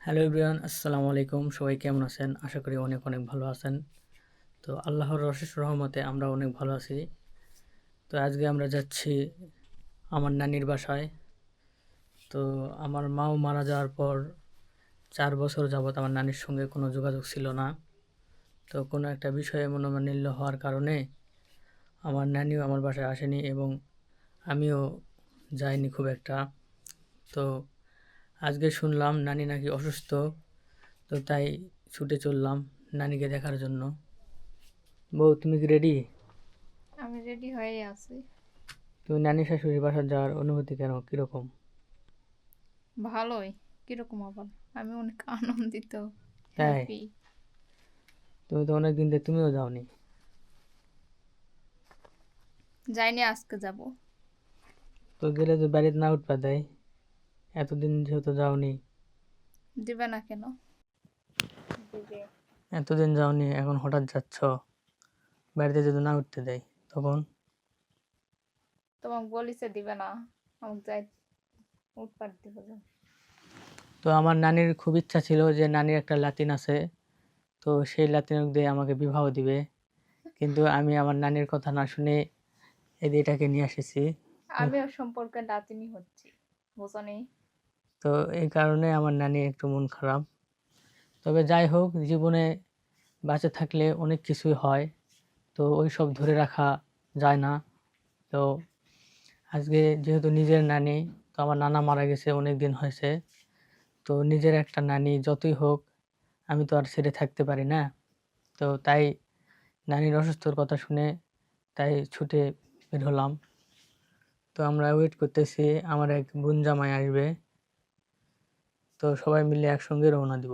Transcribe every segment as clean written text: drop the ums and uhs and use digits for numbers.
Hello everyone, আসসালামু আলাইকুম। সবাই কেমন আছেন? আশা করি অনেক অনেক ভালো আছেন। তো আল্লাহর অশেষ রহমতে আমরা অনেক ভালো আছি। তো আজকে আমরা যাচ্ছি আমার নানির বাসায়। তো আমার মাও মারা যাওয়ার পর 4 বছর যাবৎ আমার নানির সঙ্গে কোনো যোগাযোগ ছিল না। তো কোনো একটা বিষয়ে মনোমালিন্য হওয়ার কারণে আমার নানিও আমার বাসায় আসেনি এবং আমিও যাইনি খুব একটা। তো আজকে শুনলাম নানি নাকি অসুস্থ। তো তাই ছুটে চললাম নানিকে দেখার জন্য। বউ, তুমি কি রেডি? আমি রেডি হয়ে আছি। তুমি নানি শাশুড়ির বাসা যাওয়ার অনুভূতি কেন, কিরকম? ভালোই। কিরকম আবার? আমি অনেক আনন্দিত, তাই? হ্যাপি। তুমি তো অনেকদিন দিয়ে তুমিও যাওনি। যাইনি, আজকে যাব। তো গেলে তো বাড়িতে না উঠবা দেয়, এতদিন যেহেতু যাওনি। দিবে না কেন? দিবে। এতদিন যাওনি, এখন হঠাৎ যাচ্ছ, বাড়িতে যদি না উঠতে দেয় তখন? তোমাকে বলিছে দিবে না, আমাকে যাই উঠপাট দিব না। তো আমার নানির খুব ইচ্ছা ছিল যে নানির একটা লাতিন আছে, তো সেই লাতিন দিয়ে আমাকে বিবাহ দিবে, কিন্তু আমি আমার নানির কথা না শুনে এটাকে নিয়ে এসেছি। আমিও সম্পর্কে নাতিনি হচ্ছি, বুঝো নি? তো এই কারণে আমার নানি একটু মন খারাপ। তবে যাই হোক, জীবনে বেঁচে থাকলে অনেক কিছুই হয়, তো ওই সব ধরে রাখা যায় না। তো আজকে যেহেতু নিজের নানি, তো আমার নানা মারা গেছে অনেক দিন হয়েছে, তো নিজের একটা নানি যতই হোক আমি তো আর ছেড়ে থাকতে পারি না। তো তাই নানির অসুস্থর কথা শুনে তাই ছুটে বের হলাম। তো আমরা ওয়েট করতেছি, আমার এক বোন জামাই আসবে, তো সবাই মিলে একসঙ্গে রওনা দিব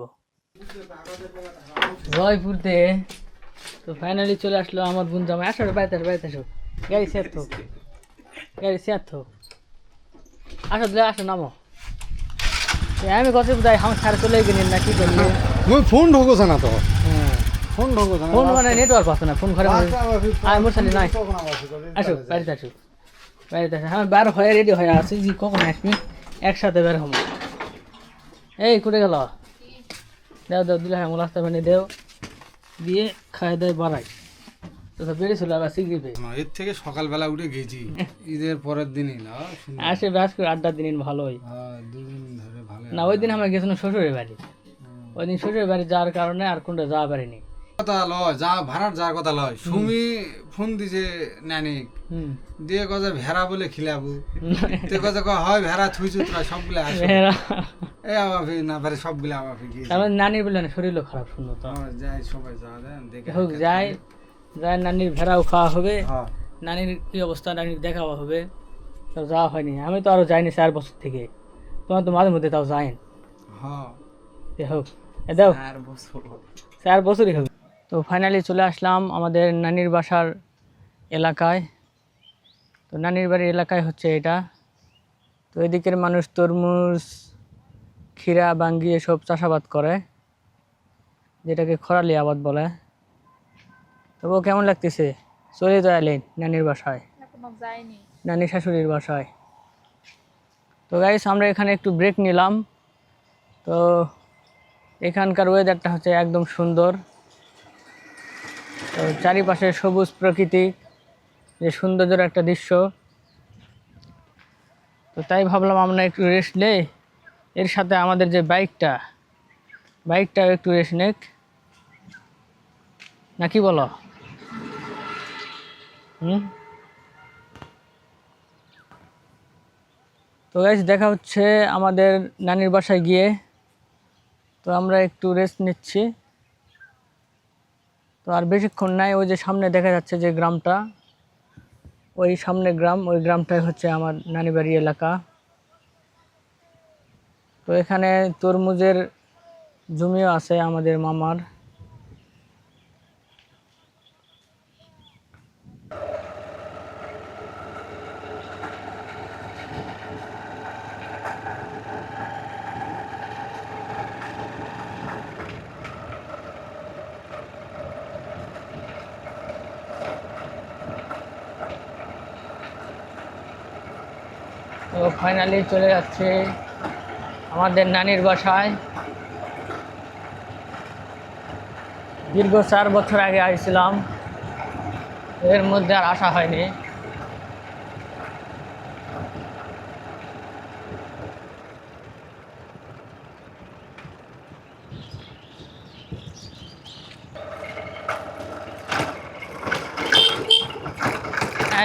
জয়পুরতে। তো ফাইনালি চলে আসলো আমার বোন জামাই। আসো রে, বাড়িতে আসো, বাড়িতে আসো। গাড়ি সেট থো, গাড়ি সেট থো। আসো দিলে, আসো নামো। আমি কত যাই, আমার সারে চলে গেলেন না, কি করলি? মুই ফোন ঢোকছে না তো হ্যাঁ, ফোন ঢোকছে না ফোন মানে নেটওয়ার্ক পাচ্ছে না, ফোন ঘরে আয় মোরসালি নাই। আসো বাড়িতে আসো, বাড়িতে আসো। হ্যাঁ, বার হয়ে রেডি হয়ে আছি, জি কখন আসবি? একসাথে বের হবো। এই কোটে গেল? দেও দেও, দিলে হ্যাঁ রাস্তা বানিয়ে দেও, দিয়ে খাই দাই বাড়াই। তো বেরিয়েছিল আবার সিগড়ি। এর থেকে সকালবেলা উঠে গেছি ঈদের পরের দিনই না আসে ব্যাস করে আড্ডা দিন ভালোই। দুদিন ধরে ভালো না, ওই দিন আমরা গেছিলাম শ্বশুরের বাড়ি, ওই দিন শ্বশুরের বাড়ি যাওয়ার কারণে আর কোনটা যাওয়া পারিনি। কথা লয় যা ভাড়ার যার কথা লয় সুমি ফোন দিছে নানি হুম। দিয়ে কয়ে ভেড়া বলে খিলাবো তে কয়ে হয় ভেড়া থুইছু তোরা সবগুলো আসো এই আবার না পারে সবগুলো আবার গিয়ে তারপর নানির বললেন শরীরও খারাপ, শুনলো তো। যাই সবাই যাওয়া যায় দেখে হোক, যাই যাই, নানির ভেড়াও খাওয়া হবে, হ্যাঁ নানির কি অবস্থা নানির দেখাও হবে। তো যাওয়া হয়নি, আমি তো আরো যাইনি 4 বছর থেকে। তোমার তো মাঝে মধ্যে তাও যাইন। হ্যাঁ হোক, দাও, 4 বছর 4 বছরই হবে। তো ফাইনালি চলে আসলাম আমাদের নানির বাসার এলাকায়। তো নানির বাড়ির এলাকায় হচ্ছে এটা। তো এদিকের মানুষ তরমুজ, ক্ষীরা, বাঙ্গি এসব চাষাবাদ করে, যেটাকে খরালি আবাদ বলে। তবুও কেমন লাগতেছে? চলে তো এলেন নানির বাসায়, এখনো যাইনি। নানি শাশুড়ির বাসায়। তো গাইস, আমরা এখানে একটু ব্রেক নিলাম। তো এখানকার ওয়েদারটা হচ্ছে একদম সুন্দর। তো চারিপাশে সবুজ প্রকৃতি, যে সৌন্দর্যের একটা দৃশ্য। তো তাই ভাবলাম আমরা একটু রেস্ট নেই, এর সাথে আমাদের যে বাইকটাও একটু রেস্ট নেক, নাকি বলো? হুম। তো গাইস, দেখা হচ্ছে আমাদের নানির বাসায় গিয়ে। তো আমরা একটু রেস্ট নিচ্ছি। তো আর বেশিক্ষণ নাই, ওই যে সামনে দেখা যাচ্ছে যে গ্রামটা, ওই সামনে গ্রাম, ওই গ্রামটাই হচ্ছে আমার নানি বাড়ি এলাকা। তো এখানে তরমুজের জমিও আছে আমাদের মামার। তো ফাইনালি চলে যাচ্ছে আমাদের নানির বাসায়। দীর্ঘ 4 বছর আগে আসছিলাম, এর মধ্যে আর আসা হয়নি।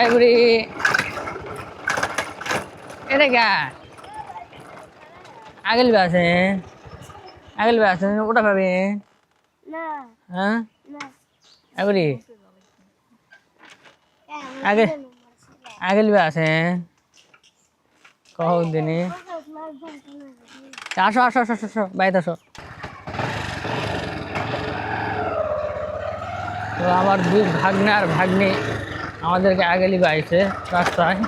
এগুলি এটা क्या আগেল আছে ওটা পাবে হ্যাঁ এগুলি আগে আগেল আছে কহ দিনে আসো আসো আসো আসো বাইরে আসো। তো আমার 2 ভাগ্নে আর ভাগ্নি আমাদেরকে আগে লিবে আইছে রাস্তায়।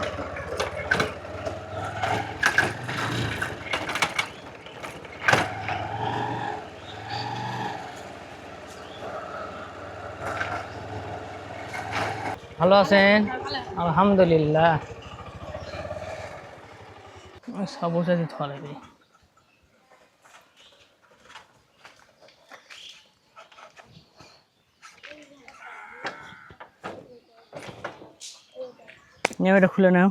ভালো আছেন? আলহামদুলিল্লাহ। সব বসে ধরে দিই। এটা খুলে নাও।